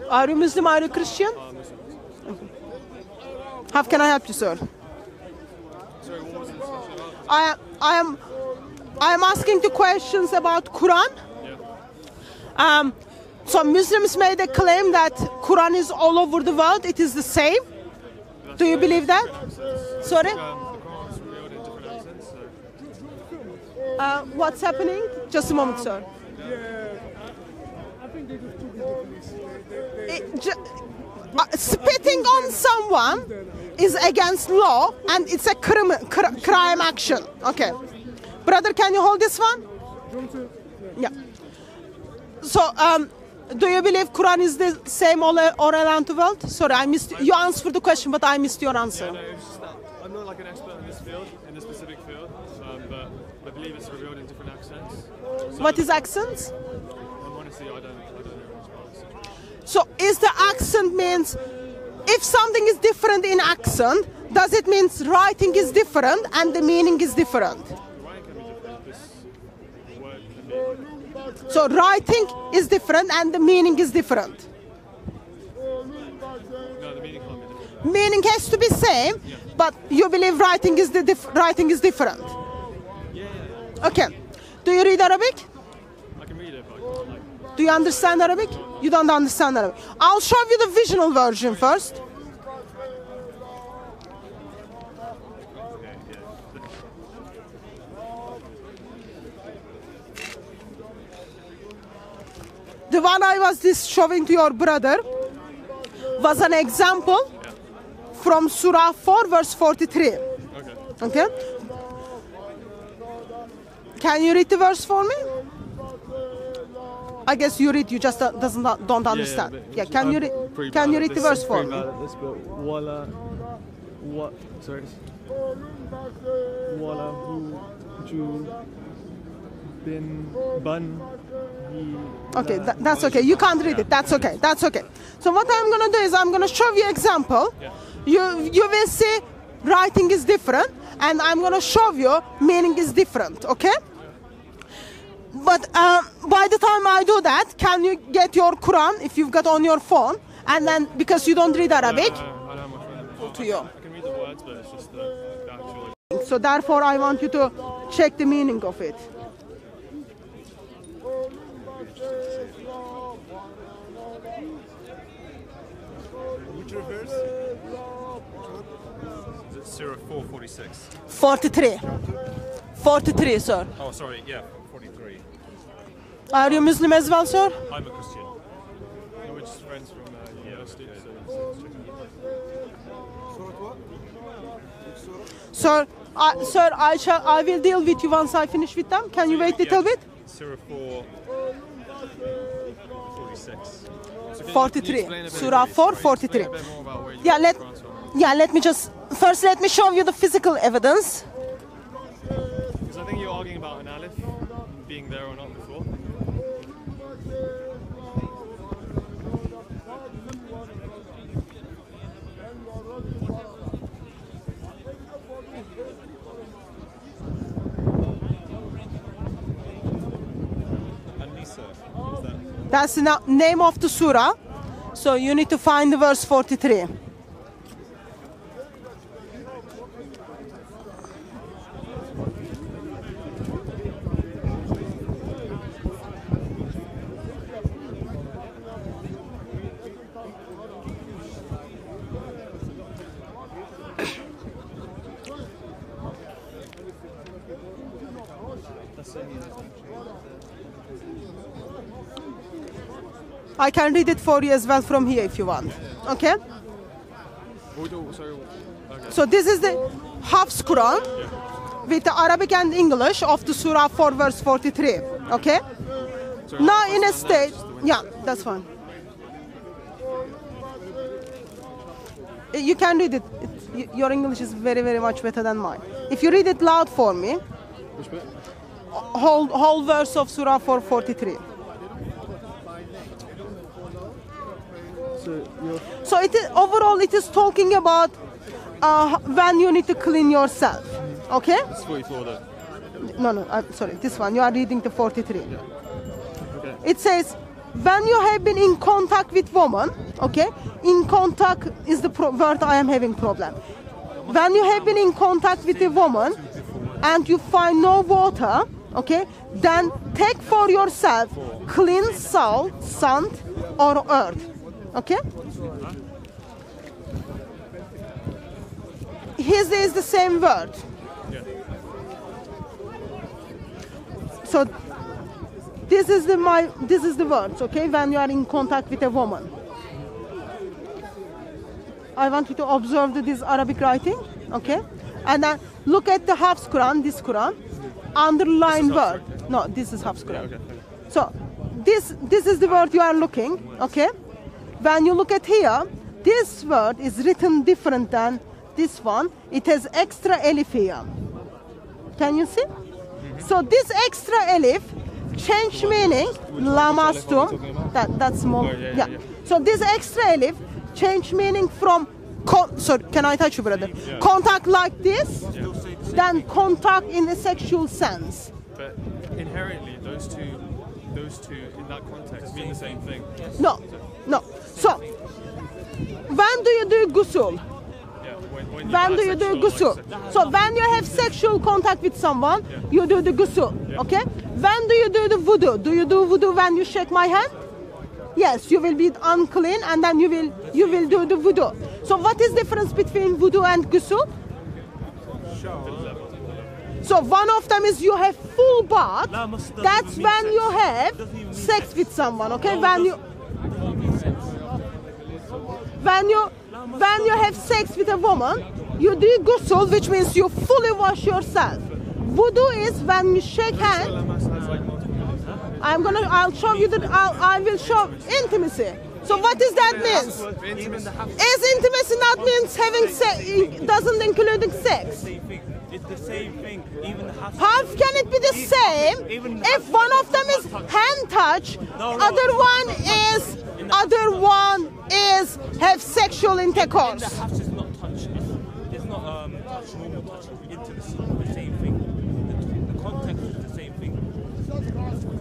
Are you Muslim? Are you Christian? Okay. How can I help you, sir? Sorry, what was the discussion about? I am asking the questions about Quran. Yeah. So Muslims made a claim that Quran is all over the world. It is the same. Do you believe that? Sorry? The Quran is revealed in different accents, so... What's happening? Just a moment, sir. I think they just took it. Spitting on someone is against law and it's a crime action. Okay. Brother, can you hold this one? Yeah. So, do you believe Quran is the same all around the world? Sorry, I missed you answered the question, but I missed your answer. Yeah, no, it's just that I'm not like an expert in this field, in this specific field, but I believe it's revealed in different accents. So What is accents? honestly, I don't know much. So, is the accent means if something is different in accent, does it mean writing is different and the meaning is different? The writing can be different, this word can be different. So writing is different and the meaning is different. No, the meaning can't be different. Meaning has to be same, but you believe writing is different. Yeah. Okay. Do you read Arabic? I can read it, but I can't like... Do you understand Arabic? You don't understand Arabic. I'll show you the visual version first. The one I was showing to your brother was an example from Surah 4 verse 43. Okay? Can you read the verse for me? I guess you read, you just don't understand. Yeah, can you read the verse for me? Okay, that's okay. You can't read it. That's okay. That's okay. So what I'm gonna do is I'm gonna show you example. You will see writing is different, and I'm gonna show you meaning is different. Okay? But by the time I do that, can you get your Quran if you've got on your phone, and then because you don't read Arabic, I know my phone. to you. I can read the words, but it's just the actual... So therefore, I want you to check the meaning of it. Which reverse? Is it Surah 446? 43. 43, sir. Oh, sorry, yeah, 43. Are you Muslim as well, sir? I'm a Christian. No, we're just friends from university, so it's Sir, I will deal with you once I finish with them. Can you wait a little bit? Surah 46. So 43. Surah 4, 43. Yeah, let me just first let me show you the physical evidence. Because I think you're arguing about an alif being there or not before. That's the name of the surah. So you need to find the verse 43. I can read it for you as well from here if you want. Okay? So this is the Hafs Quran with the Arabic and English of the Surah 4 verse 43. Okay? Now in a state, yeah, that's fine. You can read it. Your English is very, very much better than mine. If you read it loud for me, Which bit? whole verse of Surah 443. So it is, overall it is talking about when you need to clean yourself. Okay? It's 44 though. No, I'm sorry. This one, you are reading the 43. Yeah. Okay. It says, when you have been in contact with woman, okay, in contact is the word I am having problem. When you have been in contact with a woman and you find no water, okay, then take for yourself clean salt, sand or earth, okay? His is the same word. So this is the words, okay, when you are in contact with a woman. I want you to observe this Arabic writing, okay? And then look at the Hafs Quran, this Quran, underline word. No, this is Hafs Quran. Okay. So this is the word you are looking, okay? When you look at here, this word is written different than this one. It has extra alif here. Can you see? So this extra alif change meaning lamastum. That's more. Yeah. So this extra alif change meaning from sorry, can I touch you, brother? Yeah. Contact like this, then contact in a sexual sense. But inherently, those two in that context mean the same thing. No. So when do you do ghusl? Yeah, When do you do ghusl? So when you have sexual contact with someone, you do the ghusl, okay? When do you do the wudu? Do you do wudu when you shake my hand? Yes, you will be unclean and then you will do the wudu. So what is the difference between wudu and ghusl? So one of them is you have full bath. That's when you have sex with someone, okay? When you have sex with a woman, you do ghusl, which means you fully wash yourself. Wudu is when you shake hands. I'll show you I will show intimacy. So what does that mean? Is intimacy not means having sex, doesn't include sex? It's the same thing. Even how can it be the same if one of them is hand touch, other one is have sexual intercourse? The house is not touch. It's not touch, normal touch, intimacy. The same thing. The context is the same thing.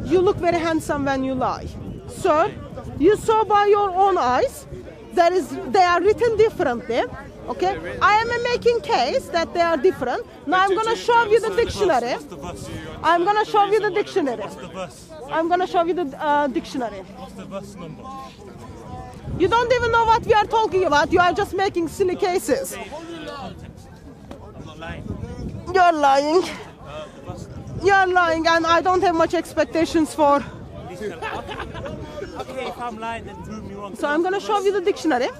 You look very handsome when you lie. Sir, you saw by your own eyes, they are written differently. Okay, I am making case that they are different. Now I'm going to show you the dictionary. I'm going to show you the dictionary. I'm going to show you the dictionary. What's the verse number? You don't even know what we are talking about. You are just making silly cases. I'm not lying. You're lying. You're lying, and I don't have much expectations for. Okay, if I'm lying, then prove me wrong. So I'm going to show you the dictionary.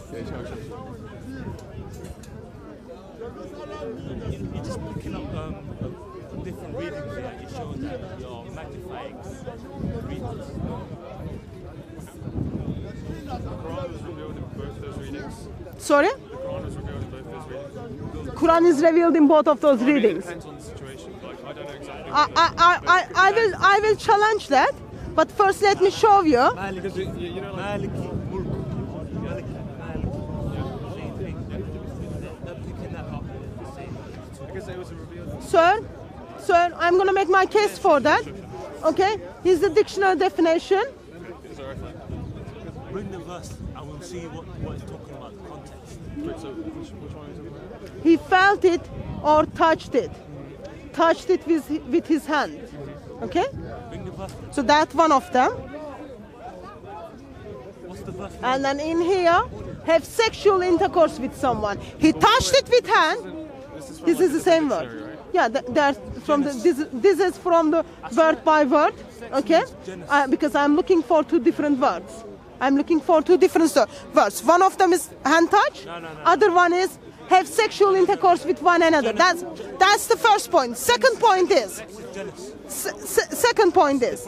You're just picking up different readings here. It shows that you're magnifying readings. The Quran was revealed in both those readings. Sorry? The Quran was revealed in both those readings. Quran is revealed in both of those readings. It depends on the situation. Like, I don't know exactly. I will challenge that, but first let me show you. Because you know, like, Maliki, Mulk, Maliki, same thing. They're picking that up. because it was revealed. Sir, I'm going to make my case for that. Okay? Here's the dictionary definition. Bring the verse and we'll see what it's talking about, the context. Wait, so which one is it? He felt it or touched it. Touched it with his hand. Okay? Bring the verse. So that's one of them. What's the verse? And then in here, have sexual intercourse with someone. He touched it with hand. This is the same word. Yeah, that's from the. This is from the word by word. Okay? Because I'm looking for two different words. I'm looking for two different words. One of them is hand touch. Other one is have sexual intercourse with one another. That's the first point. Second point is. Second point is.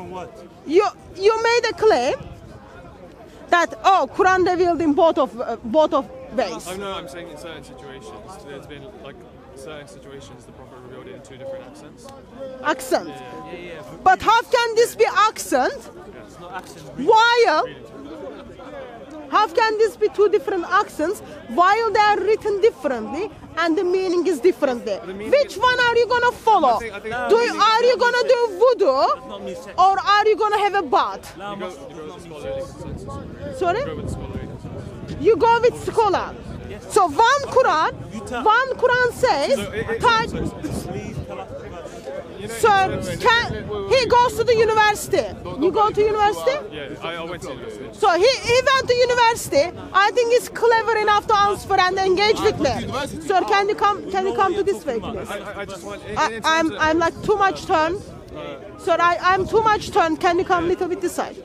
You made a claim that Quran revealed in both of ways. I know. I'm saying in certain situations, there's been like certain situations the Prophet revealed it in two different accents. Accent. Yeah. But how can this be accent? It's not accent. While how can this be two different accents while they are written differently and the meaning is differently? Which one are you gonna follow? I think Are you gonna do wudu or are you gonna have a bath? It's not the scholarly consensus. Sorry? Go with the scholarly consensus. You go with scholar. So one Quran says, Please tell us. sir, he goes to the university. You go to university? Yeah, I went to university. So he went to university. I think he's clever enough to answer and engage with me. Sir, can you come to this way, please? I just want. I'm like too much turn. Sir, I'm too much turn. Can you come a little bit this side?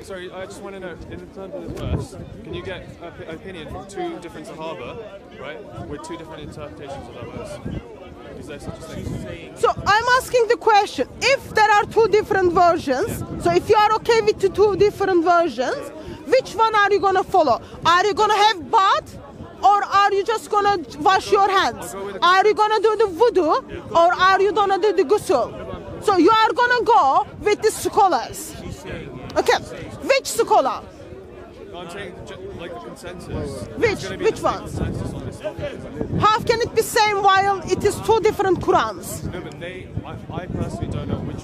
Sorry, I just want to know, in terms of this verse, can you get an opinion from two different Sahaba, right, with two different interpretations of that verse? Is there such a thing? So I'm asking the question, if there are two different versions, so if you are okay with the two different versions, which one are you going to follow? Are you going to have bath? Or are you just going to wash your hands? Are you going to do the wudu? Or are you going to do the ghusl? So you are going to go with the scholars. Okay, which scholar? I'm saying, like the consensus. Which ones? Consensus on this topic. How can it be same while it is two different Qurans? No, but I personally don't know which.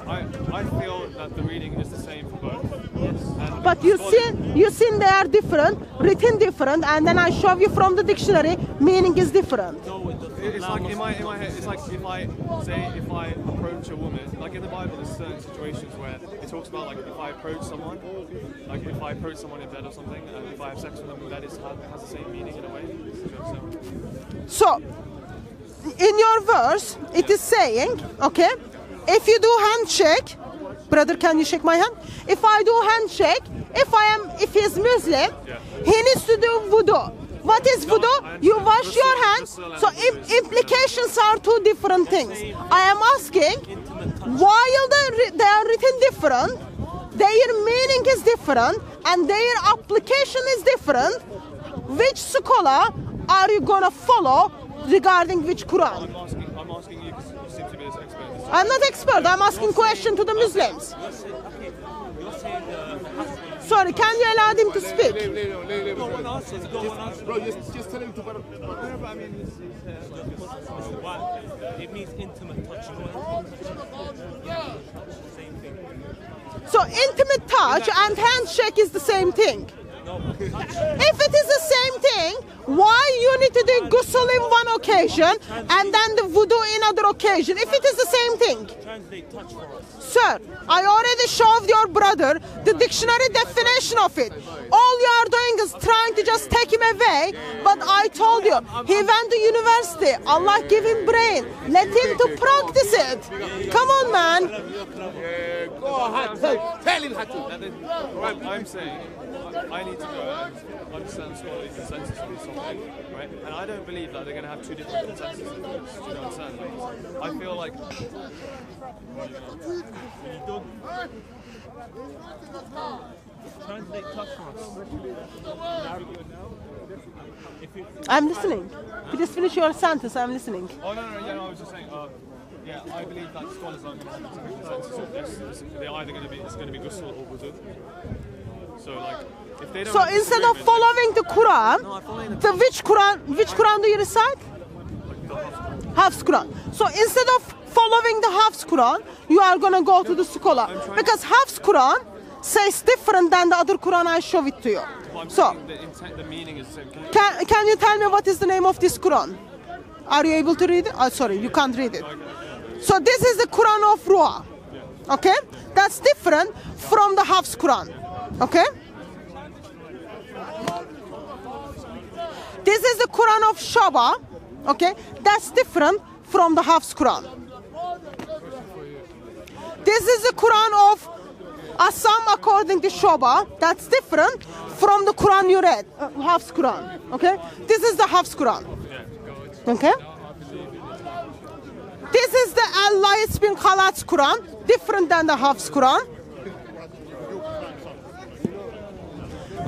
Like, I feel that the reading is the same for both. And But you seen they are different, written different, and then I show you from the dictionary, meaning is different. It's like in my head. It's like if I approach a woman, like in the Bible, there's certain situations where it talks about like if I approach someone, like if I approach someone in bed or something, and if I have sex with them, that has the same meaning in a way. So, in your verse, it is saying, okay, if you do handshake, brother, can you shake my hand? If I do handshake, if he is Muslim, he needs to do wudu. What is wudu? You wash your hands. So implications are two different things. I am asking, while they are written different, their meaning is different, and their application is different, which scholar are you going to follow regarding which Quran? I'm asking you because you seem to be this expert. I'm not expert. I'm asking question to the Muslims. Sorry, can you allow him to speak? Bro, just tell him to. It means intimate touching. Same thing. So intimate touch and handshake is the same thing. If it is the same thing, why you need to do ghusl in one occasion and then the wudu in other occasion? If it is the same thing. Translate touch for us. Sir, I already showed your brother the dictionary definition of it. All you are doing is trying to just take him away. But I told you, he went to university. Allah give him brain. Let him to practice it. Come on, man. Go ahead, tell him how to. I'm saying I need to go and understand scholarly consensus on this topic, right? And I don't believe that they're going to have two different consensus on this. Do you understand? Like, I feel like. Translate touch for us. I'm listening. Please finish your sentence. I'm listening. Oh no, I was just saying. Yeah, I believe that scholars aren't going to have a consensus on this. They're either going to be ghusl or wudu. So like, if they don't. So instead of following the Quran, which Quran do you recite? Hafs Quran. So instead of following the Hafs Quran, you are going to go to the scholar. Because Hafs Quran says different than the other Quran I show it to you. So, the meaning is the same. can you tell me what is the name of this Quran? Are you able to read it? Oh, sorry, you can't read it. So this is the Quran of Ruah. Okay? That's different from the Hafs Quran. Okay? This is the Quran of Shaba. Okay? That's different from the Hafs Quran. This is the Quran of Assam according to Shaba. That's different from the Quran you read. Hafs Quran. Okay? This is the Hafs Quran. Okay? This is the Al-Layth bin Khalat's Quran. Different than the Hafs Quran.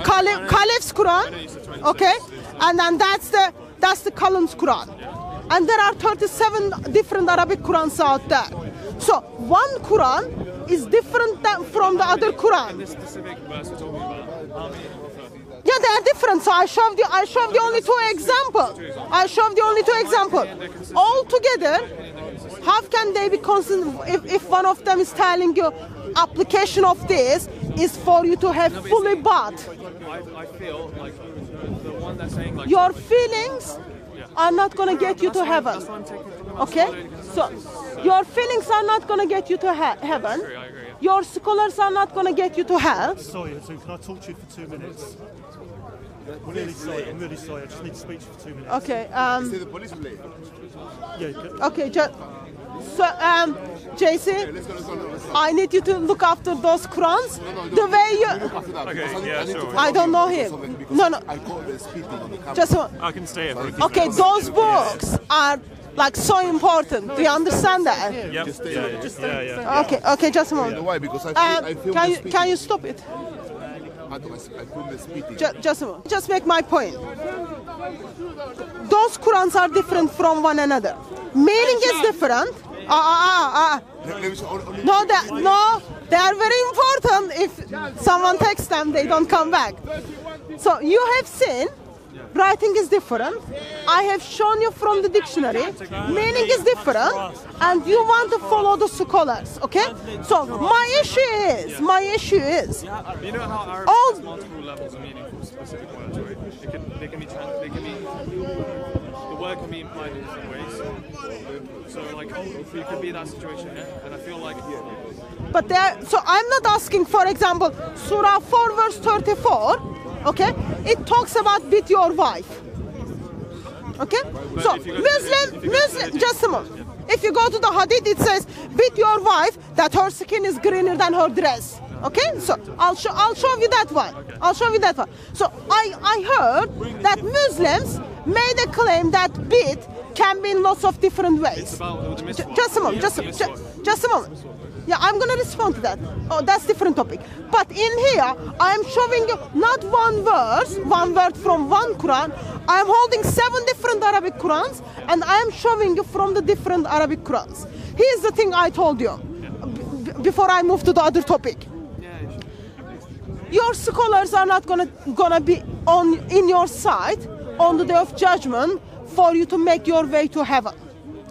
Caliph's Quran. Okay? And then that's the Kalim's Quran. And there are 37 different Arabic Qurans out there. So one Quran is different from the other Quran. In this specific verse we're talking about, how many yeah, they are different. So I showed you only two examples. All together, how can they be consistent if one of them is telling you application of this is for you to have fully bath. I feel like the one that's saying like Your feelings are not going to get you to heaven. That's what I'm taking from the Okay? So, your feelings are not going to get you to heaven. I agree, yeah. Your scholars are not going to get you to hell. Sorry, so can I talk to you for 2 minutes? I'm really sorry. I'm really sorry. I just need to speak to you for 2 minutes. Okay. Say the police will leave. Yeah. Okay. So, JC, Let's go. I need you to look after those Qurans. The way you... I don't know him. No. I call the speaking on the camera. Just I can stay here for a few okay. Those books are like so important. Do you understand that? Yep. Yeah. Okay. Just a You know moment. why? Because I feel the speaking. Can you stop it? I feel the speaking. Just a moment. Just make my point. Those Qurans are different from one another. Meaning is different. No, they are very important. If someone takes them, they don't come back. So you have seen, writing is different. I have shown you from the dictionary, meaning is different, and you want to follow the scholars, okay? So my issue is, You know how Arabic All- has multiple levels of meaning for specific words, right? The word can be implied in different ways. So like, you could be in that situation, yeah? And I feel like, but so I'm not asking, for example, Surah 4 verse 34, okay? It talks about beat your wife. Okay? So Muslim, just a moment. If you go to the hadith, it says, beat your wife, that her skin is greener than her dress. Okay? So I'll show you that one. I'll show you that one. So I heard that Muslims made a claim that beat can be in lots of different ways. it's about the miswak. Just a moment. Yeah, I'm gonna respond to that. Oh, that's different topic. But in here, I'm showing you not one verse, one word from one Quran. I'm holding 7 different Arabic Qurans, and I am showing you from the different Arabic Qurans. Here's the thing I told you before I move to the other topic. Your scholars are not gonna be in your side on the day of judgment for you to make your way to heaven.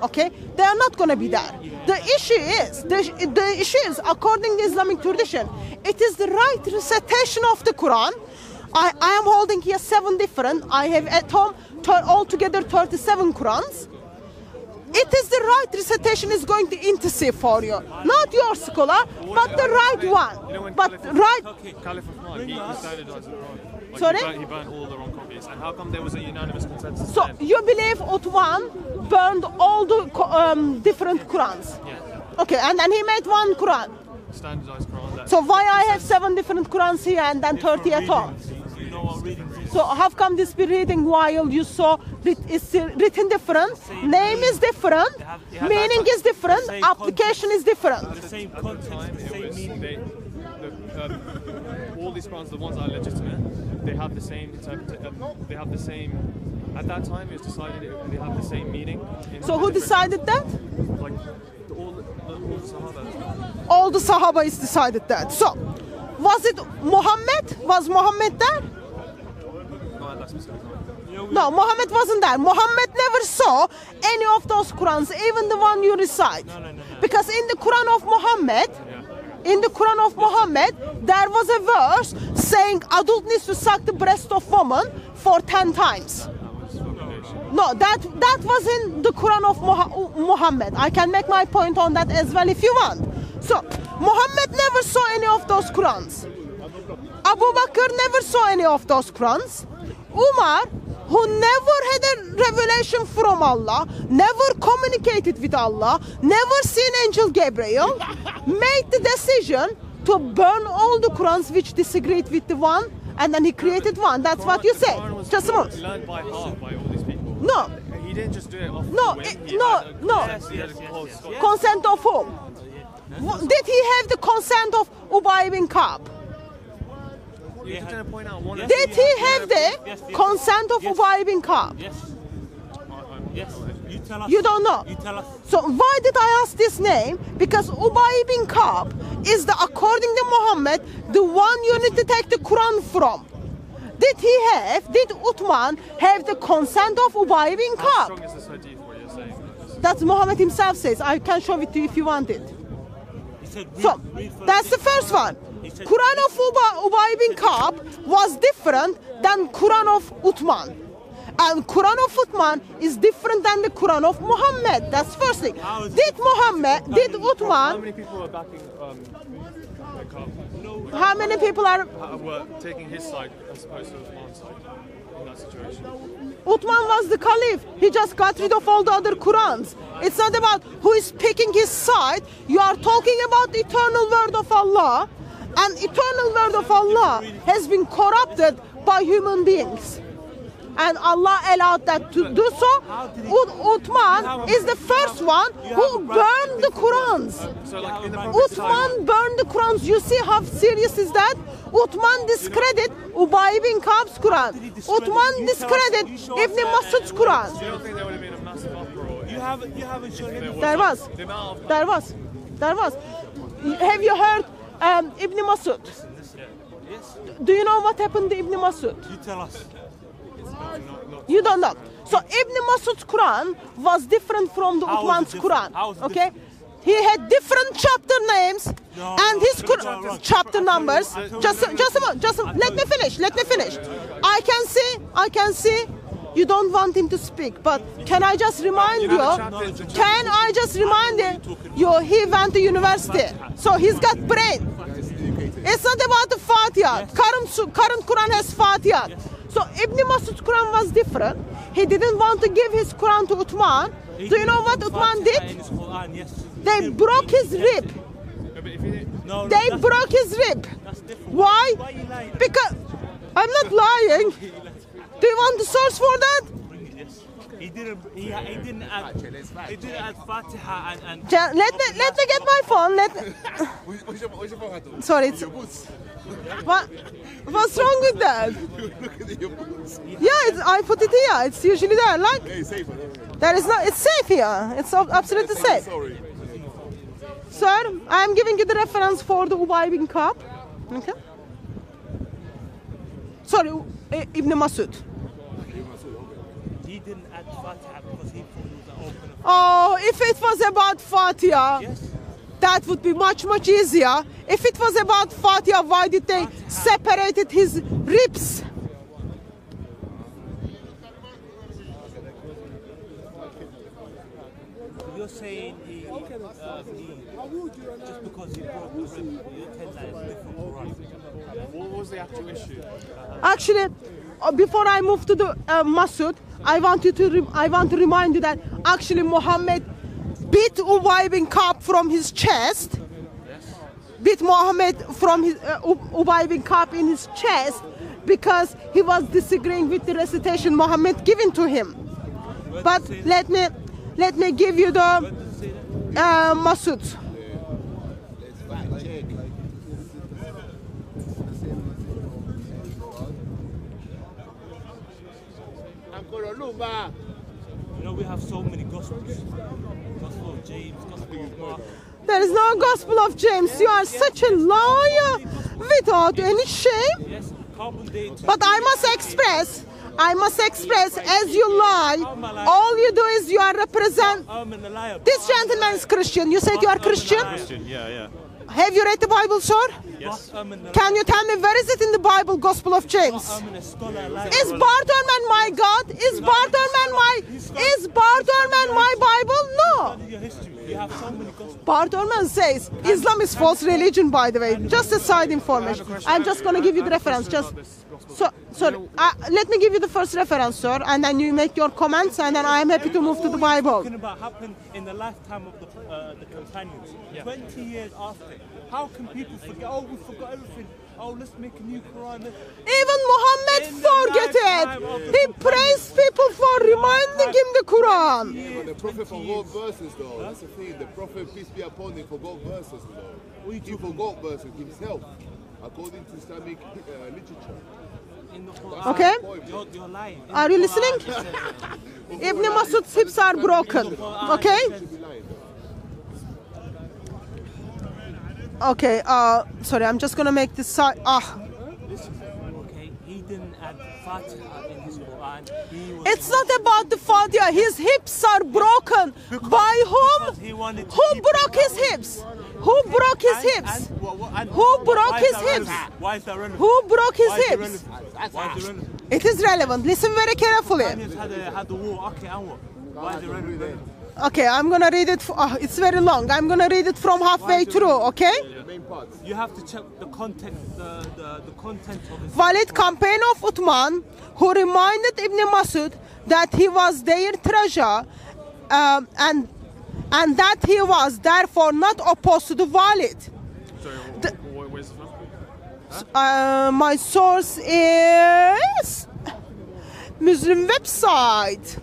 Okay, they are not going to be there. The issue is, according to Islamic tradition, it is the right recitation of the Quran. I am holding here 7 different. I have at home altogether 37 Qurans. It is the right recitation is going to intercede for you, not your scholar, but the right one. But right. Caliph Uthman, he standardized the Quran. Like Sorry? He burnt all the wrong copies. And how come there was a unanimous consensus? So then? you believe Uthman burned all the different Qurans? Yeah. Okay, and then he made one Quran. Standardized Quran. That So why I have 7 different Qurans here and then 30 at home? You know what reading is? So how come this be reading while you saw it's written different, name is different, meaning is different, application is different. The same at the context, time, the it same was meaning. all these Qurans, the ones that are legitimate, they have the same they have the same. At that time, it was decided they have the same meaning. So who decided that? Like all the Sahaba. All the Sahaba is decided that. So was it Muhammad? Was Muhammad there? No, at that specific time. No, Muhammad wasn't there. Muhammad never saw any of those Qurans, even the one you recite. Because in the Quran of Muhammad, there was a verse saying adult needs to suck the breast of woman for 10 times. No, that was in the Quran of Muhammad. I can make my point on that as well if you want. So, Muhammad never saw any of those Qurans. Abu Bakr never saw any of those Qurans. Umar, who never had a revelation from Allah, never communicated with Allah, never seen Angel Gabriel, made the decision to burn all the Qurans which disagreed with the one, and then he created one. That's what you say. Just a moment. Learned by heart by all these people. No. He didn't just do it off No, the whim. He had a whole scholar. Consent of whom? Did he have the consent of Ubay bin Ka'b? You're trying to point out one. Did he have the consent of Ubay bin Ka'b? Yes. Yes. You tell us. You don't know. You tell us. So why did I ask this name? Because Ubay bin Ka'b is according to Muhammad, the one you need to take the Quran from. Did Uthman have the consent of Ubay bin How Ka'b? strong is this hadith what you're saying? That's Muhammad himself says. I can show it to you if you want it. He said, So read first. that's the first one. said- Quran of Ubay bin Ka'b was different than Quran of Uthman. And Quran of Uthman is different than the Quran of Muhammad. That's first thing. Did How Uthman, many people are backing how many people are, were taking his side as opposed to Uthman's side in that situation? Uthman was the caliph. He just got rid of all the other Qurans. It's not about who is picking his side. You are talking about the eternal word of Allah. And eternal word of Allah has been corrupted by human beings. And Allah allowed that to do so. Uthman is the first one who burned the Qurans. So like in the Prophet's Uthman time, burned the Qurans. You see how serious is that? Uthman discredit Ubay bin Ka'b's Quran. Uthman discredit Ibn Masud's Quran. do you don't think there would have been a massive uproar? You haven't shown any. There was. The amount of There was. There was. Have you heard Ibn Masud? Yes. Do you know what happened to Ibn Masud? You tell us. You don't know. So Ibn Masud's Quran was different from the How was it Uthman's different? Quran. How was it Okay? He had different chapter names No, and his no, Quran, no, no. chapter numbers. Just a moment. Let me finish. I can see you don't want him to speak, but can I just remind you? Can I just remind you? He went to university, so he's got brain. It's not about the Fatiha. Current Quran has Fatiha. So Ibn Masud's Quran was different. He didn't want to give his Quran to Uthman. Do you know what Uthman did? They broke his rib. They broke his rib. Why? Why are you lying? Because I'm not lying. Do you want the source for that? He didn't add Fatiha and Let me get my phone. What's your phone handle? Sorry. What's wrong with that? Look at your boots. Yeah, I put it here. It's usually there. Like Hey, safe. there is no. It's safe here. It's absolutely safe. Sorry. Sir, I'm giving you the reference for the Ubay bin Ka'b. Okay. Sorry, Ibn Masud. he didn't add Fatiha because he thought it was an open. Oh, if it was about Fatiha, Yes. that would be much easier. If it was about Fatiha, why did they separated his ribs? You're saying he just because he broke the rib, you're telling that it's different for us. what was the actual issue? Actually, before I move to the Masud, I want to remind you that actually Muhammad beat Ubay bin Ka'b from his chest. Beat Muhammad from his Ubay bin Ka'b in his chest because he was disagreeing with the recitation Muhammad given to him. But let me give you the Masud. You know, we have so many gospels. Gospel of James, Gospel of Mark. There is no Gospel of James. You are such a liar without any shame. Yes, carbon dating. But I must express, as you lie, all you do is you are represent. I'm a liar. This gentleman is Christian. You said you are Christian? Yeah. Have you read the Bible, sir? Yes. I'm a liar. Can you tell me where is it in the Bible, Gospel of James? I'm a scholar liar. Is Bartolman my God? Is Bartolman my Bible? No. Your history. You have so many gospels. Bartolman says Islam is false religion, by the way. Just a side information. I'm just going to give you the reference. Sorry, let me give you the first reference, sir, and then you make your comments, and then I am happy to move to the Bible. Talking about happened in the lifetime of the companions. 20 years after. How can people forget? Oh, we forgot everything. Oh, let's make a new Quran. Even Muhammad forget it. He praised people for reminding him the Quran. But the Prophet forgot verses though. That's the thing. The Prophet, peace be upon him, forgot verses though. He forgot verses himself, according to Islamic literature. In the Quran. Okay? You're lying. In Are the you Quran, listening? it says- Ibn Masud's hips are broken. Okay? Okay, sorry, I'm just gonna make this side. Okay, he didn't add Fatiha in his Quran. He was It's not about the Fatiha. His hips are broken. By whom? because he wanted to Who keep broke his hips? Who broke his hips? Who broke his hips? Why is that relevant? Who broke his Why is it hips? relevant? Why is it relevant? It is relevant. Listen very carefully. Spaniards had the war. Okay, and what? Why is it relevant? Okay, I'm gonna read it. It's very long. I'm gonna read it from halfway through. Okay. You have to check the content, the content of it. Valid campaign of Uthman, who reminded Ibn Masud that he was their treasure, and that he was therefore not opposed to the Walid. Sorry, where's it from? My source is Muslim website.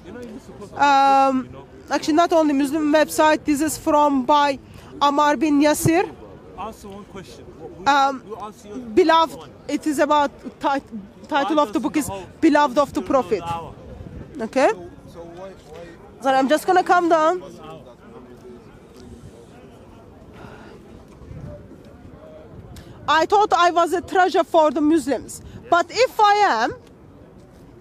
Actually, not only Muslim website. This is from by Ammar bin Yasir. Answer one question. We'll answer your Beloved. one. It is about title of the book is Beloved of the Prophet. Okay. So I'm just gonna calm down. I thought I was a treasure for the Muslims, but if I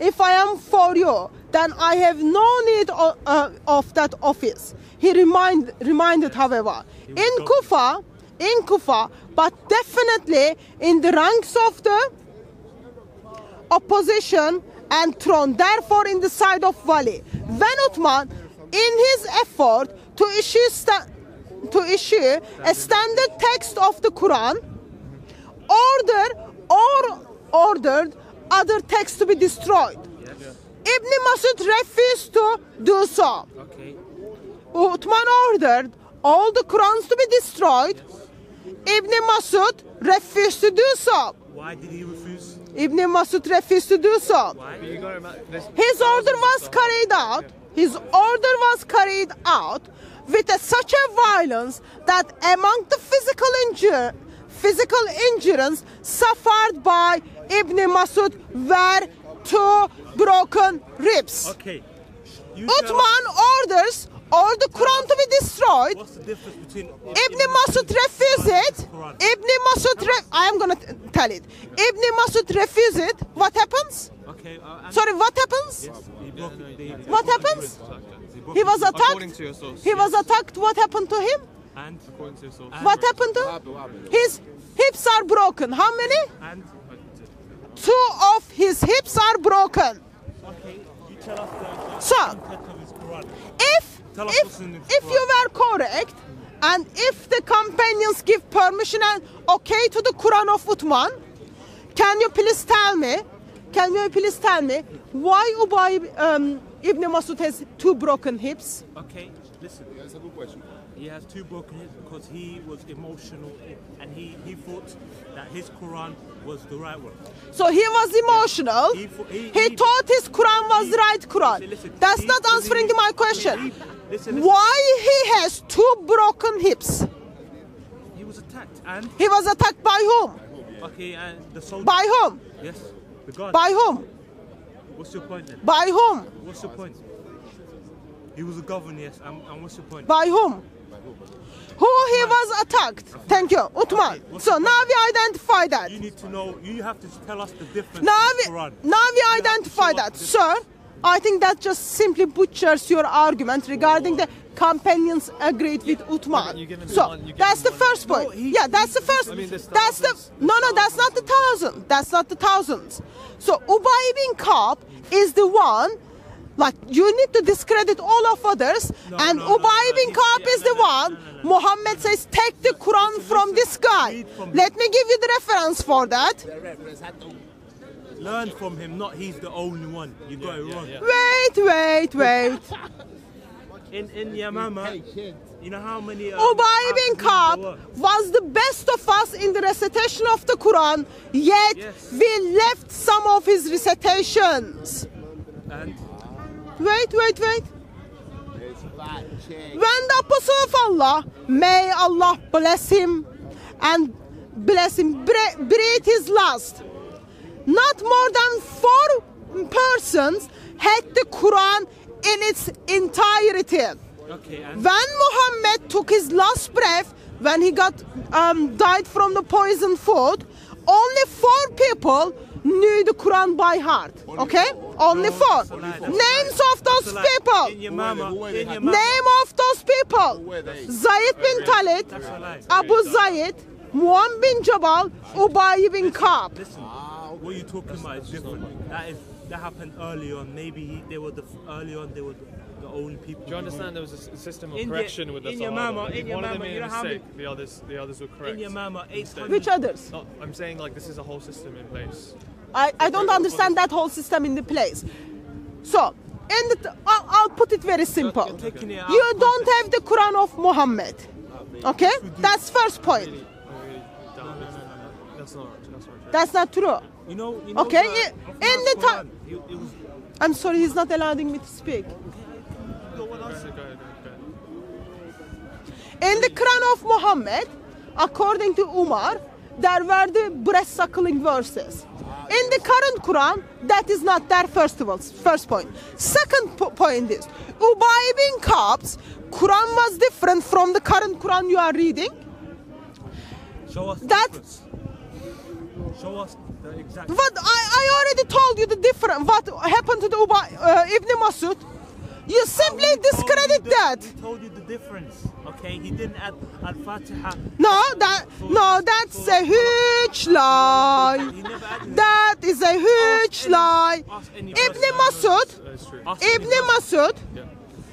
am for you, then I have no need of that office. He reminded, however, in Kufa, but definitely in the ranks of the opposition and throne, therefore in the side of Wali. When Uthman, in his effort to issue a standard text of the Quran, ordered other texts to be destroyed. Ibn Masud refused to do so. Okay. Uthman ordered all the Qurans to be destroyed. Ibn Masud refused to do so. Why did he refuse? Ibn Masud refused to do so. Why? But you gotta His order was carried out. His order was carried out with such a violence that among the physical injuries suffered by Ibn Masud were 2 broken ribs. Okay. Uthman orders all the Quran to be destroyed. What's the difference between Ibn Masud refused it. I am gonna tell it. Ibn Masud refused it. What happens? Okay. Sorry, what happens? What happens? He was According attacked. to your source. He was attacked. What happened to him? And According to your source. What happened to him? His hips are broken. How many? and 2 of his hips are broken. okay, you tell us the So, content of his Quran. Tell us what's in the if you were correct, and if the companions give permission and okay to the Quran of Uthman, can you please tell me why Ibn Masud has 2 broken hips? Okay, listen. That's a good question. He has 2 broken hips because he was emotional and he thought that his Quran was the right one. So he was emotional. He thought his Quran was the right Quran. Listen, That's not answering my question. Listen. Why he has 2 broken hips? He was attacked and He was attacked by whom? okay, and the soldier. By whom? Yes, the guard. By whom? What's your point then? By whom? What's your point? He was a governor, yes. And what's your point? By whom? Who he was attacked? Thank you, Uthman. So now we identify that. You need to know. You have to tell us the difference. Now in the Quran. we have to identify show us that, the sir. I think that just simply butchers your argument regarding the companions agreed with Uthman. you give him So one- you give that's him the one. first point. Yeah, that's the first. I mean, there's That's the thousands. no, that's not the 1,000. That's not the thousands. So Ubay bin Ka'b is the one. Like you need to discredit all of others, and Ubay bin Ka'b is the one. Muhammad says, take the Quran from this guy. Let me give you the reference for that. Learn from him, not he's the only one. You got it wrong. Wait. In Yamama, you know how many. Ubay bin Arabs there Ka'b were? was the best of us in the recitation of the Quran, yet Yes. we left some of his recitations. And Wait. When the Apostle of Allah, may Allah bless him and breathe his last, not more than 4 persons had the Quran in its entirety. okay, and When Muhammad took his last breath, when he died from the poison food, only 4 people knew the Quran by heart. Okay? Only 4. Names of those people. In your mama, Name of those people. Zayd bin Khalid, Abu Zayd, Muam bin Jabal, Ubay bin Ka'b. listen, what you're talking about is different. That happened early on. Maybe they were the only people. Do you understand there was a system of In correction your- with the in your Sahaba? mama, If in your one of them mama, made you a know how mistake, the others were correct. In your mama, 800. Which others? No, I'm saying like this is a whole system in place. I don't understand that whole system in the place. So, I'll put it very simple. You're taking it out You of don't have the Quran of Muhammad. Okay? That's first point. I really doubt it. That's not right. That's not true. You know Okay, the- in the time. it was I'm sorry, he's not allowing me to speak. Go ahead. In the Quran of Muhammad, according to Umar, there were the breast suckling verses. In the current Quran, that is not there, first point. Second point is, Ubay bin Ka'b's Quran was different from the current Quran you are reading. show us the That- difference. Show us the exact. But I already told you the different, what happened to the Ibn Masud. You simply discredit that. He told you the difference. Okay, he didn't add Al-Fatiha. No, that's a huge lie. He never added. That is a huge lie. Ask any Ibn person. Masud, That's true. Ask any Ibn person. Masud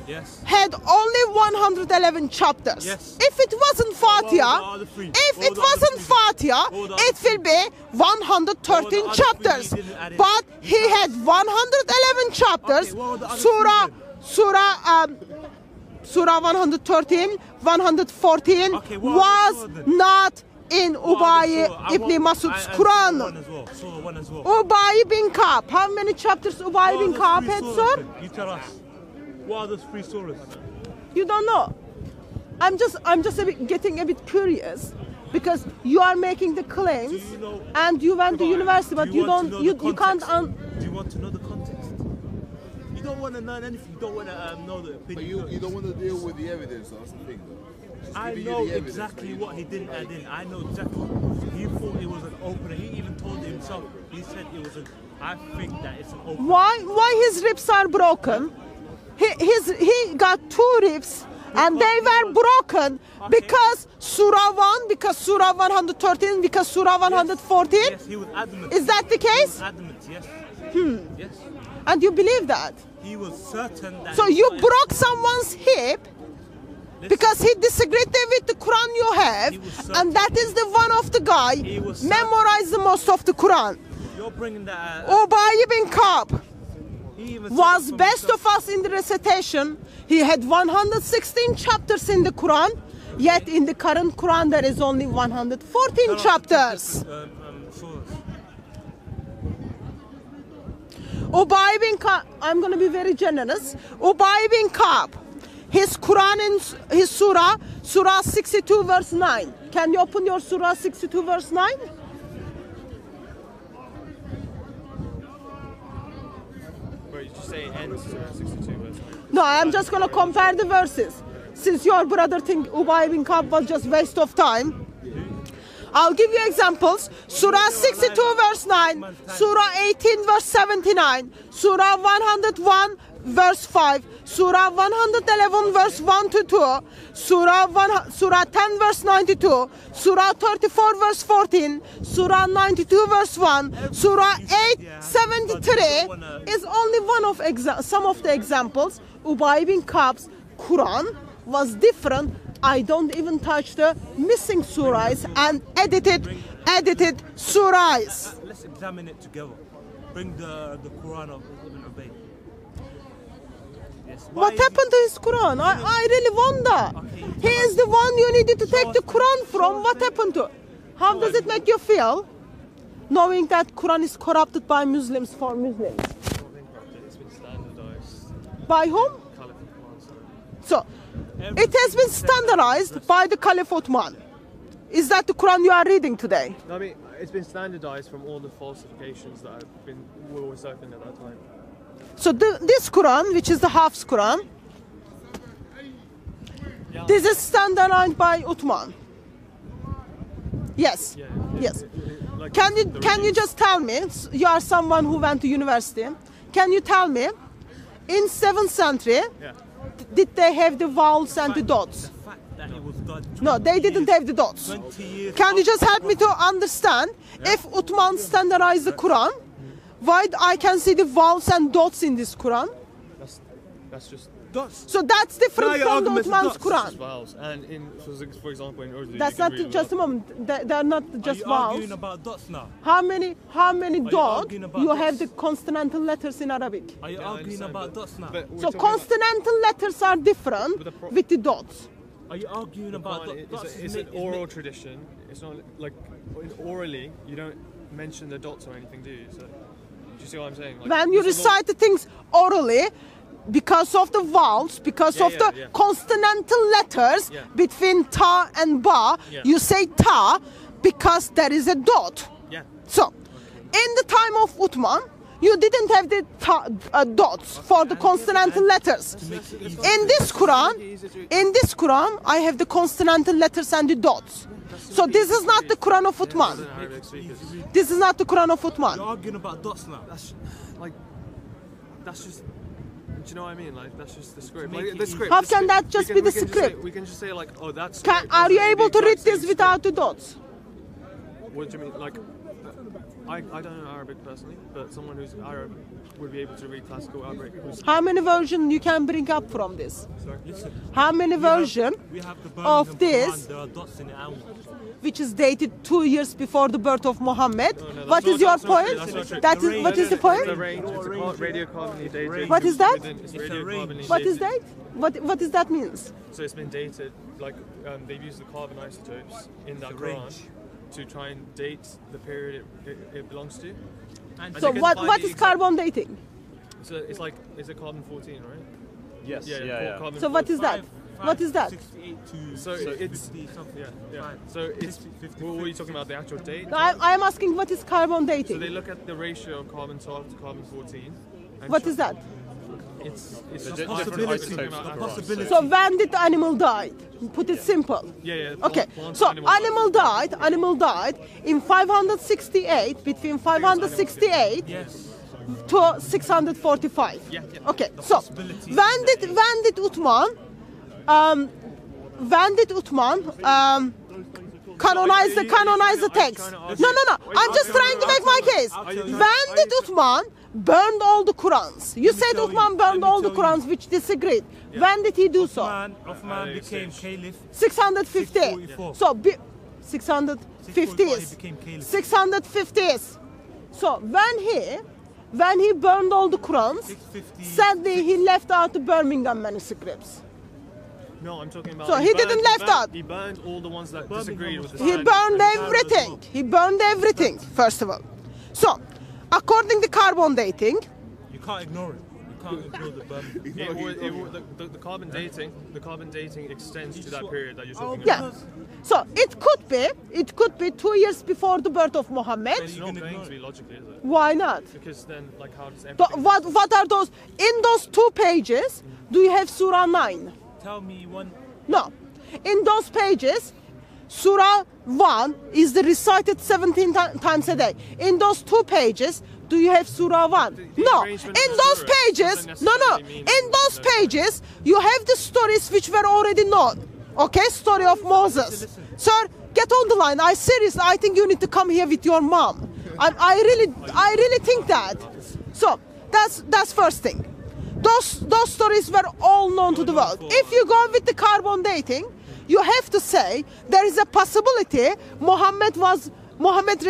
Yes. had only 111 chapters. Yes. If it wasn't Fatiha, What are the three? if What it are the wasn't three? Fatiha, What are it the will be 113 What are the chapters. three? He didn't add it. But he had 111 chapters. Okay, what are the other Surah 113, 114 Okay, what are was the surah then? not in Ubay I ibn want- Masud's I Quran. saw one as well. Saw one as well. Ubay bin Ka'b. How many chapters Ubay bin Ka'b had, sir? You tell us. What are the 3 surahs? You don't know. I'm just getting a bit curious because you are making the claims Do you know- and you went to university, but you want don't. to know You the can't. context? Do you want to know the context? You don't want to learn anything. You don't want to know the But opinion. you don't want to deal with the evidence, that's the thing though. Just I giving you know the evidence, exactly but you what he don't- didn't add in. I know exactly. He thought it was an opener. He even told himself. He said it was an. I think that it's an opener. Why his ribs are broken? He got 2 ribs and they were broken because Surah 1, because Surah 113, because Surah 114. Yes, he was adamant. Is that the He case? was adamant. Yes. Yes. And you believe that? He was certain that. So he you was- broke someone's hip Listen, because he disagreed with the Quran you have, He was certain. and that is the one of the guy He was certain. memorized the most of the Quran. You're bringing that. Ubay bin Ka'b He even said was it from best himself. of us in the recitation. He had 116 chapters in the Quran, yet in the current Quran there is only 114 Tell us the chapters. different, surahs. Ubay bin Ka'b, I'm going to be very generous. Ubay bin Ka'b, his Quran in his Surah 62 verse 9. Can you open your Surah 62 verse 9? Wait, did you say it ends Surah 62 verse 9? No, I'm just going to compare the verses. Since your brother think Ubay bin Ka'b was just waste of time, I'll give you examples. Surah 62 verse 9, Surah 18 verse 79, Surah 101 verse 5, Surah 111 verse 1 to 2, Surah 10 verse 92, Surah 34 verse 14, Surah 92 verse 1, Surah 873 is only one of some of the examples. Ubay bin Ka'b's Quran was different. I don't even touch the missing surahs and edited surahs. Let's examine it together. Bring the Quran of Ibn Ubay. Yes. Why What is he- happened to his Quran? I really wonder. He is the one you needed to take the Quran from. What happened to? How does it make you feel? Knowing that Quran is corrupted by Muslims for Muslims. It's been standardized. By whom? Caliphate commands. So, it has been standardized by the Caliphate man. Is that the Quran you are reading today? No, I mean, it's been standardized from all the falsifications that were circulating at that time. So this Quran, which is the Hafs Quran, this is standardized by Uthman. Yes. Yeah. Yes. like, Can you the just tell me? You are someone who went to university. Can you tell me, in 7th century, Yeah. did they have the vowels and the dots? The fact that it was done No, they didn't have the dots. 20 years Can you just help me to understand if Uthman standardized the Quran, why I can see the vowels and dots in this Quran? That's just dots. So that's different No, your from the argument is Uthman's dots. Quran. vowels. And for example, in Urdu, That's you can not read just a moment. They're not Are just you vowels. arguing about dots now? How many dots arguing about you have dots? the consonantal letters in Arabic? Are you Yeah, I arguing understand, about but- dots now? but we're So talking about- consonantal letters are different But the pro- with the dots. Are you arguing about Quran dots? it's an oral tradition. It's not like orally you don't mention the dots or anything, do you? So, do you see what I'm saying? Like, When you this is all- recite the things orally, because of the vowels, because Yeah, of yeah, the yeah. consonantal letters Yeah. between ta and ba, Yeah. you say ta because there is a dot. Yeah. So, in the time of Uthman, you didn't have the dots for the consonantal letters. In this Quran, I have the consonantal letters and the dots. So this is not the Quran of Uthman. Arabic speakers. This is not the Quran of You're Uthman. arguing about dots now. That's just. Do you know what I mean? Like that's just the script. make Like, it the easy. script. How the can script. that just be the we can script? we can just say like, oh, that's. Are you able to read this without the dots? What do you mean? Like, I don't know Arabic personally, but someone who's Arab would be able to read classical Arabic. How many versions you can bring up from this? Listen, How many versions we have the of Birmingham this, Quran, there are dots in it. And which is dated 2 years before the birth of Muhammad? no, What that's is not- your that's not true, point? that's not true. That is what is the It's a point? range. It's a radiocarbon dated. What is that? It's It's a radiocarbon range. What is dated. that? What does that means? So it's been dated, like they've used the carbon isotopes in that a Quran range. to try and date the period it belongs to. And So you can what find the is exact- carbon dating? So it's like, is it carbon 14, right? Yes. Yeah, Yeah. carbon So what is that? What is that? 68 to So it's 50 something. yeah. Fine. So it's 50, what were you talking about? The actual date? No, I am asking what is carbon So they dating? look at the ratio of carbon 12 to carbon 14. and What try- is that? It's The just different possibility. isotopes of the Quran. Possibility. So when did the animal die? Put it simple. yeah. Okay, plant so animal animal died in 568, between 568 Yes. to 645. Yeah. Okay, so when did Uthman canonize the text? No. I'm just trying to make my case. When did Uthman burned all the Qurans? You said tell Uthman you, burned let me all the tell you. Qurans, which disagreed. When did he do so? Uthman became caliph. 650. 644. So 644 he 650s. became caliph. 650s. So when he burned all the Qurans, 650. sadly he left out the Birmingham manuscripts. No, I'm talking about. So he didn't left out. He burned all the ones that disagreed with the He standard. burned everything. He burned everything, first of all. So, according to carbon dating, You can't ignore it. You can't ignore the Birmingham. The carbon dating extends to that period that you're talking yeah. about. So it could be 2 years before the birth of Muhammad. It's not going to be logically, is it? Why not? Because then, like, how does everything? What are those? In those 2 pages, do you have Surah 9? Tell me one. No. In those pages, Surah 1 is recited 17 times a day. In those 2 pages, do you have Surah 1? No. arrangement In of the those surah pages, doesn't no. necessarily mean In those that- pages, you have the stories which were already known. Okay? Story of Moses. Sir, get on the line. I think you need to come here with your mom. I really think that. So, that's first thing. Those stories were all known to the world. If you go with the carbon dating, you have to say there is a possibility Muhammad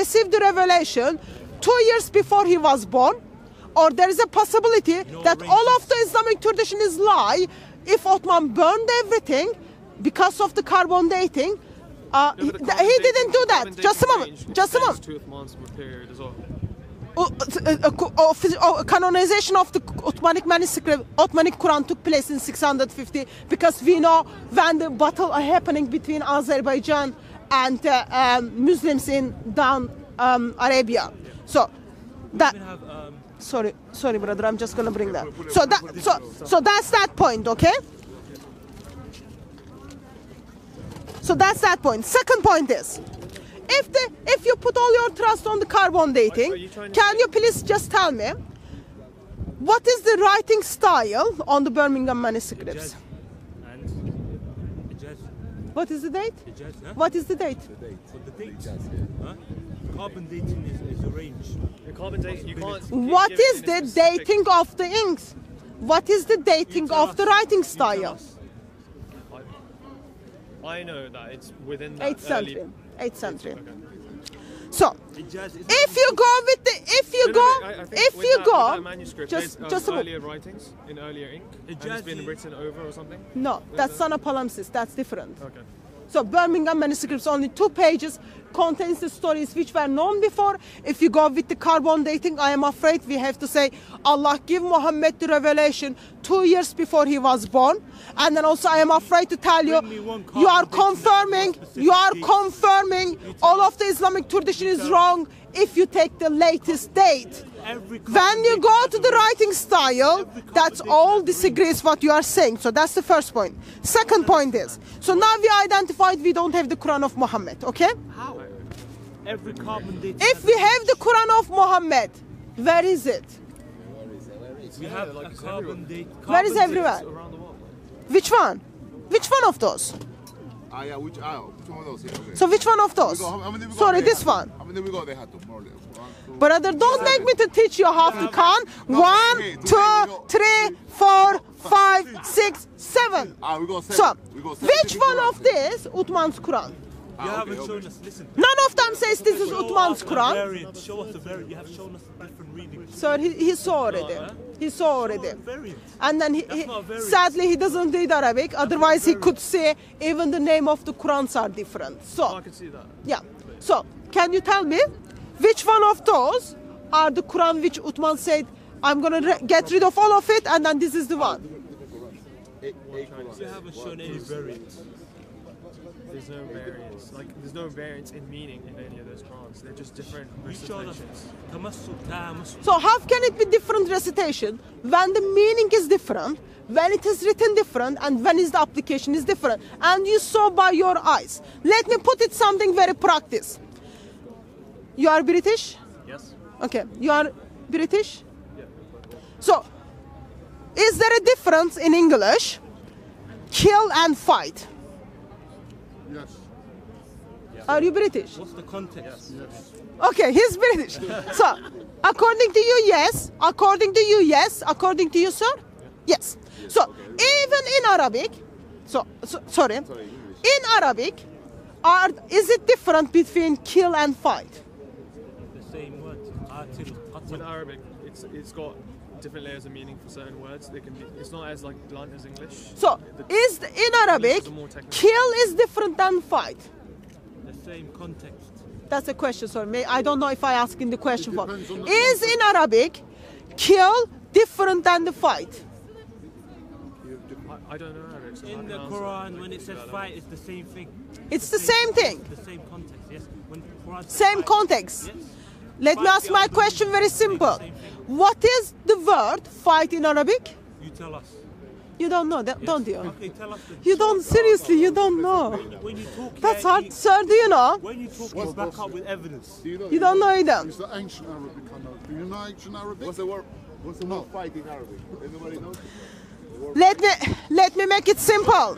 received the revelation 2 years before he was born, or there is a possibility that all of the Islamic tradition is lie. If Ottoman burned everything because of the carbon dating, he didn't do that. Just a moment. Just a moment. Period as well. Canonization of the Ottomanic manuscript, Ottomanic Quran took place in 650 because we know when the battle are happening between Azerbaijan and Muslims in down Arabia. So that. Even have Sorry, brother. I'm just gonna bring that. So that's that point, okay? So that's that point. Second point is, if you put all your trust on the carbon dating, Are you trying to can say- you please just tell me what is the writing style on the Birmingham manuscripts? And Ijaz. What is the date? Ijaz, huh? What is the date? For the date. Huh? Carbon dating is a range. The carbon date, you can't. What give it is in a the specific- dating of the inks? What is the dating You tell of the us. writing You tell style? us. I know that it's within that 8th century. early. 8th century. So, Ijaz is if you go with the, if you No, go, no, I think if with you that, with go, that manuscript, just there's, just a earlier writings in earlier ink, and it's Hijazi- been written over or something. no, that's not a palimpsest. That's different. Okay. So Birmingham manuscripts, only 2 pages, contains the stories which were known before. If you go with the carbon dating, I am afraid we have to say Allah give Muhammad the revelation 2 years before he was born. And then also I am afraid to tell you, Bring me one you are carbon dating that confirming, you are specific confirming all of the Islamic tradition is wrong if you take the latest date. Every When you go to the writing style, that's carbon all dating disagrees what you are saying. So that's the first point. Second point is, so now we identified we don't have the Quran of Muhammad, okay? How? Every carbon dating. If we have the Quran of Muhammad, where is it? we have a carbon date. Where is carbon everywhere? Around the world. Which one? Which one of those? Yeah, which one of those? Yeah, okay. So which one of those? How many we got Sorry, there? this one. How many we got there, Hato? More or less. 1, 2, Brother, don't make me to teach you half the Quran. No, 1, okay, 2, 3, 4, 5, 6, 7. we got 7. So, We got 7 which different one of Qurans. this Uthman's Quran? You haven't shown us. Listen. None of them says this is Show Uthman's us a Quran. variant. Show us a variant. You have shown us a different reading. So he saw already. He saw already. Show us a variant. And then That's not a variant. sadly he doesn't read Arabic. Otherwise he could say even the name of the Qurans are different. Oh, So I can see that. yeah. So can you tell me which one of those are the Quran which Uthman said I'm gonna get rid of all of it and then this is the one? You haven't shown any variant. There's no variance. Like, there's no variance in meaning in any of those Qurans. They're just different You showed us. recitations. Tamassul. So how can it be different recitation when the meaning is different, when it is written different, and when is the application is different? And you saw by your eyes. Let me put it something very practice. You are British? Yes. Okay, you are British? So, is there a difference in English? Kill and fight. Yes. Are you British? What's the context? Okay, he's British. So, according to you, yes. According to you, yes. According to you, sir? Yes. So, even in Arabic, sorry, in Arabic, is it different between kill and fight? The same word. In Arabic, it's got different layers of meaning for certain words. They can be. It's not as like blunt as English. So, in Arabic, are more technical. kill is different than fight? The same context. That's a question, sorry. I don't know if I asking the question for. depends on the Is in Arabic, kill different than the fight? I don't know Arabic. So I In can the answer Quran, that. when it says fight, it's the same thing. It's the same thing. The same context, yes. When the Quran says Same fight, context. Yes. Let me ask my question very simple. What is the word fight in Arabic? You tell us. You don't know, don't you? Okay, tell us. You don't, seriously, you don't know. When you talk, That's yeah, hard. Sir, do you know? When you talk, you back up with evidence. You don't know either. It's the ancient Arabic I know. Do you know ancient Arabic? What's the word fight in Arabic? Anybody knows? Let me make it simple.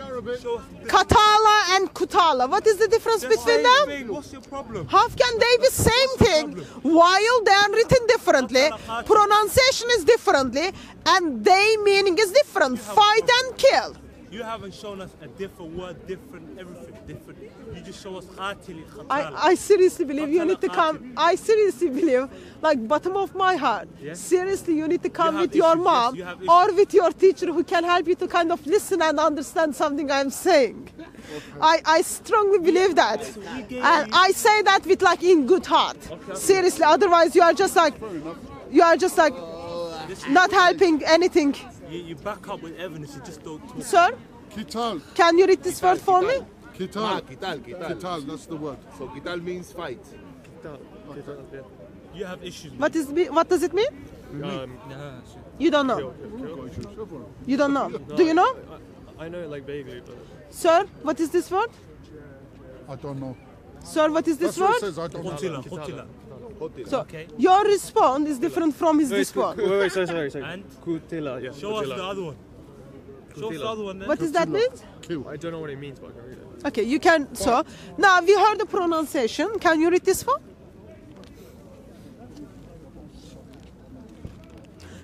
Katala and kutala. What is the difference between them? What's your problem? How can they be same thing while they are written differently, pronunciation is differently, and they meaning is different? Fight and kill. You haven't shown us a different word, different everything, different. You just show us qatili, I seriously believe you need to come. I seriously believe, like bottom of my heart, seriously you need to come have with your issues, mom yes, you have or with your teacher who can help you to kind of listen and understand something I'm saying. I strongly believe that. And I say that with like in good heart. Seriously, otherwise you are just like, not helping anything. You back up with evidence, you just don't talk. Sir, Qital. can you read this word for me? Qital. Qital. Qital, that's the word. So Qital means fight. You have issues. What does it mean? You don't know. You don't know. Do you know? I know it like vaguely, but Sir, what is this word? I don't know. Sir, what is this That's what it word? says. I don't know. Hotila, hotila. So your response is different from his response. Wait, sorry. And Kutila, yeah. show us the other one. Show us the other one then. What does that mean? Kill. I don't know what it means, but I can read it. Okay, you can. So now we heard the pronunciation. Can you read this one?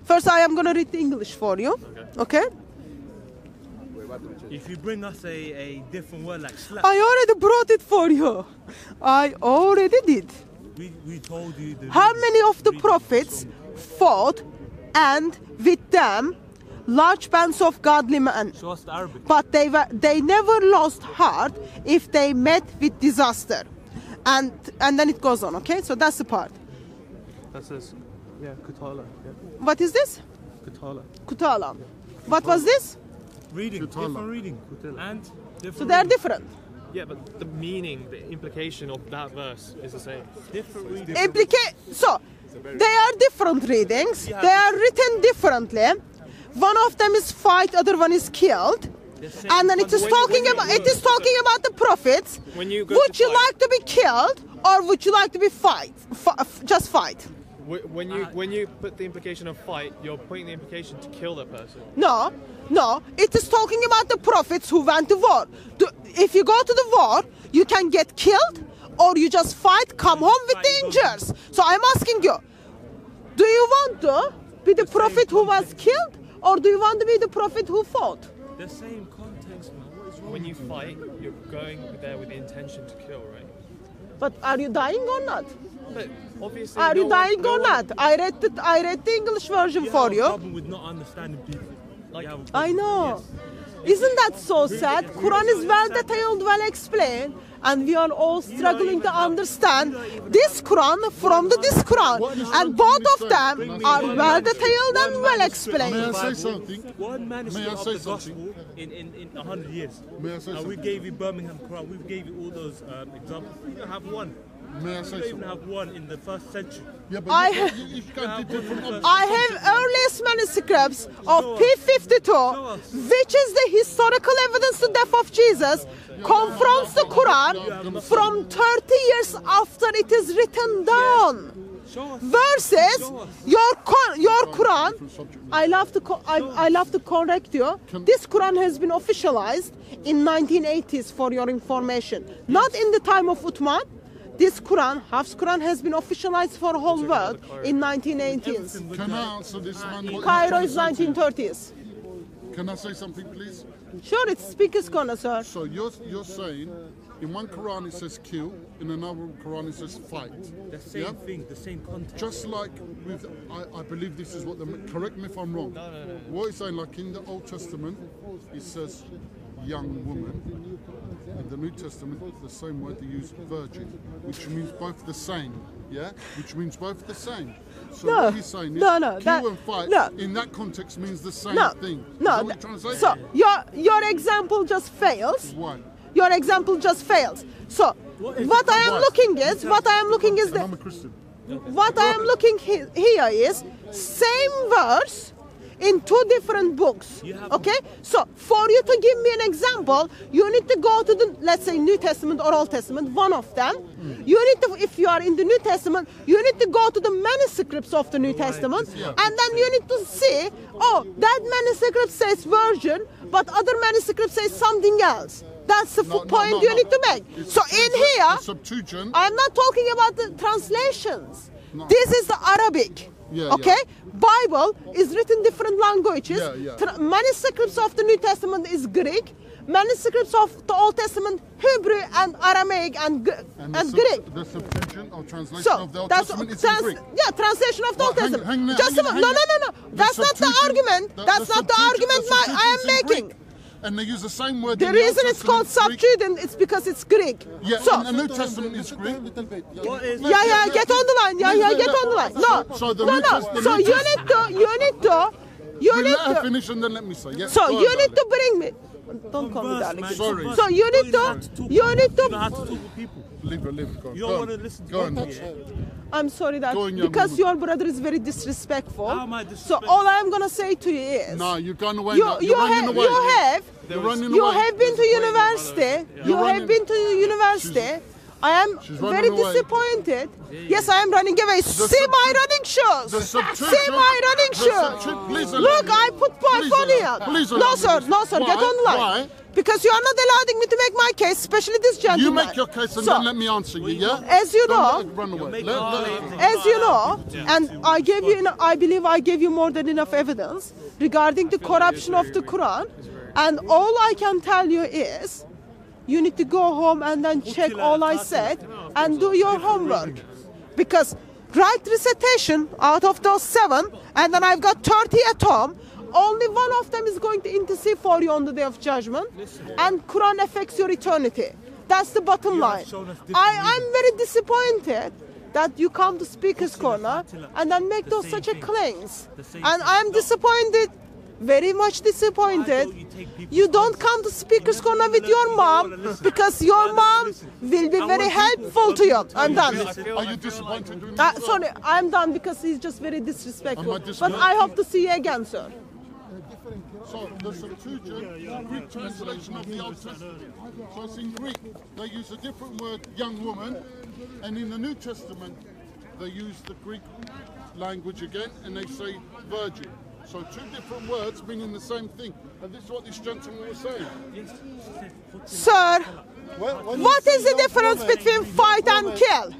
First, I am gonna read the English for you. Okay? If you bring us a different word like slap, I already brought it for you. I already did. we told you the How many of the prophets fought and with them large bands of godly men? Show us the Arabic. But they never lost heart if they met with disaster. And then it goes on, okay? So that's the part. That says, yeah, Kutala. Yeah. What is this? Kutala. Kutala. What was this? Reading, Kutala. different reading. And different So they're reading. different. Yeah, but the meaning, the implication of that verse is the same. Different reading. So they are different readings. They are written differently. One of them is fight, other one is killed. And then it is talking about the prophets. When you go Would to you fight- like to be killed or would you like to be just fight? When you put the implication of fight, you're putting the implication to kill that person. No. It is talking about the prophets who went to war. If you go to the war, you can get killed or you just fight, come home with the injuries. So I'm asking you, do you want to be the prophet who was killed or do you want to be the prophet who fought? The same context, man. What is wrong? When you fight, you're going there with the intention to kill, right? But are you dying or not? But obviously, Are you no one- dying no or one- not? I read the English version You for have a you. problem with not understanding people. Like, You have a I problem. know. Yes. Isn't that so sad? Quran is well detailed, well explained, and we are all struggling to understand this Quran from this Quran. And both of them are well detailed and well May explained. I say something? One May I manuscript of say the something? gospel in 100 years. May I say And we something? gave you Birmingham Quran. We gave you all those examples. We don't have one. May I We say don't even something? have one in the first century. Yeah, but I you have- you can't do different I have earliest manuscripts of P52, which is the historical evidence to death of Jesus, confronts the Quran from 30 years after it is written down. Show us. Versus your Quran. I love to correct you. This Quran has been officialized in 1980s for your information, not in the time of Uthman. This Quran, Hafs Quran, has been officialized for whole world in 1980s. Can I answer this man? What he's Cairo trying is to say to you? 1930s. Can I say something, please? Sure, it's speaker's corner, sir. So you're saying in one Quran it says kill, in another Quran it says fight. The same thing, the same context. Just like with, I believe this is what correct me if I'm wrong. No. What it's saying, like in the Old Testament, it says young woman. In the New Testament, the same word they use, virgin, which means both the same. Yeah, which means both the same. So No, what he's saying is no, kill that- and fight no. in that context means the same No, thing. Is no. that what you're trying to say? So your example just fails. Why? Your example just fails. So what I am Why? looking is And the I'm a Christian. what I am looking here is same verse in two different books. Okay? So for you to give me an example, you need to go to the, let's say, New Testament or Old Testament, one of them. You need to, if you are in the New Testament, you need to go to the manuscripts of the New Testament, and then you need to see, oh, that manuscript says virgin, but other manuscript says something else. That's the point you need to make. It's So in here, the Septuagint. I'm not talking about the translations. No. This is the Arabic. Yeah, Okay? Bible is written different languages. Yeah. Manuscripts of the New Testament is Greek. Manuscripts of the Old Testament, Hebrew and Aramaic and Greek. The Septuagint or translation So of the Old that's Testament is in Greek. translation of the Old Well, Testament. hang there. No. That's not the Septuagint- argument. That's not the argument I am Septuagint's in making. Greek. And they use the same word. The in the Old reason it's called Testament, Greek. Septuagint, it's because it's Greek. Yeah, So, and the New Testament is Greek. What is yeah, get on the line. Yeah, get on the line. No, So the no. New Testament- So you need to. Let her finish and then let me say. Yeah, So go you on, need to darling. bring me. Don't call me Converse, darling. man, Sorry. converse. So you need to. You don't have to talk with people. Leave her. Go on. You don't want to listen Go to on. me. Yeah? I'm sorry that Go on, young because woman. your brother is very disrespectful. How am I So disrespectful? all I'm gonna say to you is. No, you're going away You, now. you, You're running have, away. you have You're running you away. have been to university. You You're have running- been to university. I am She's very running away. disappointed. Yes, I am running away. See my running shoes. See my running shoes. Look, I put my phone here. Please No, sir. No, sir. Get online. Why? Because you are not allowing me to make my case, especially this gentleman. You make your case and So, then let me answer you, yeah? As you know, Don't run away. as you know, and I gave you, I believe I gave you more than enough evidence regarding the corruption of the Quran. And all I can tell you is, you need to go home and then check all I said and do your homework. Because write recitation out of those 7, and then I've got 30 at home. Only one of them is going to intercede for you on the day of judgment, and Quran affects your eternity. That's the bottom line. I'm very disappointed that you come to Speaker's Corner and then make those such a claims. And I'm disappointed, very much disappointed. You don't come to Speaker's Corner with your mom because your mom will be very helpful to you. I'm done. Are you disappointed? Sorry, I'm done because he's just very disrespectful. Am I But I hope to see you again, sir. So the Septuagint, Greek translation of the Old Testament. So it's in Greek. They use a different word, young woman, and in the New Testament they use the Greek language again, and they say virgin. So 2 different words meaning the same thing. And this is what this gentleman was saying. Sir, what is the difference between fight and kill?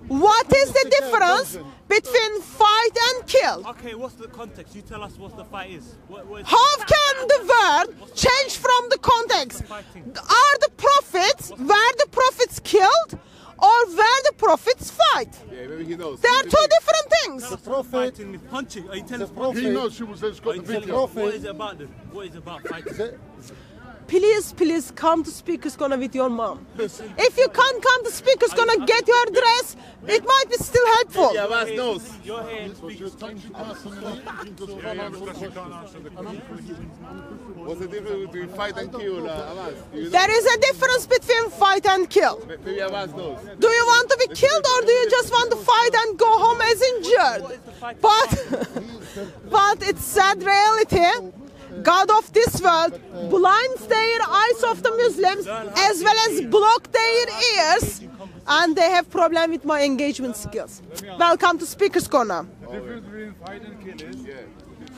What is the difference between fight and kill? Okay, what's the context? You tell us what the fight is. How can the word change from the context? Are the prophets, were the prophets killed, or were the prophets fight? Yeah, maybe he knows. They are 2 different things. The prophet fighting with punching. Are you telling us He knows she was there, he's got the video. what is it about then? What is it about fighting? Please come to Speaker's Corner with your mom. If you can't come to Speaker's Corner, get your address. It might be still helpful. Yeah, Abbas knows. You're here in What's the difference between fight and kill, Abbas? There is a difference between fight and kill. Maybe Abbas knows. Do you want to be killed, or do you just want to fight and go home as injured? But it's sad reality. God of this world blinds their eyes of the Muslims as well as block their ears, and they have problem with my engagement skills. Welcome to Speaker's Corner. The difference between fight and kill is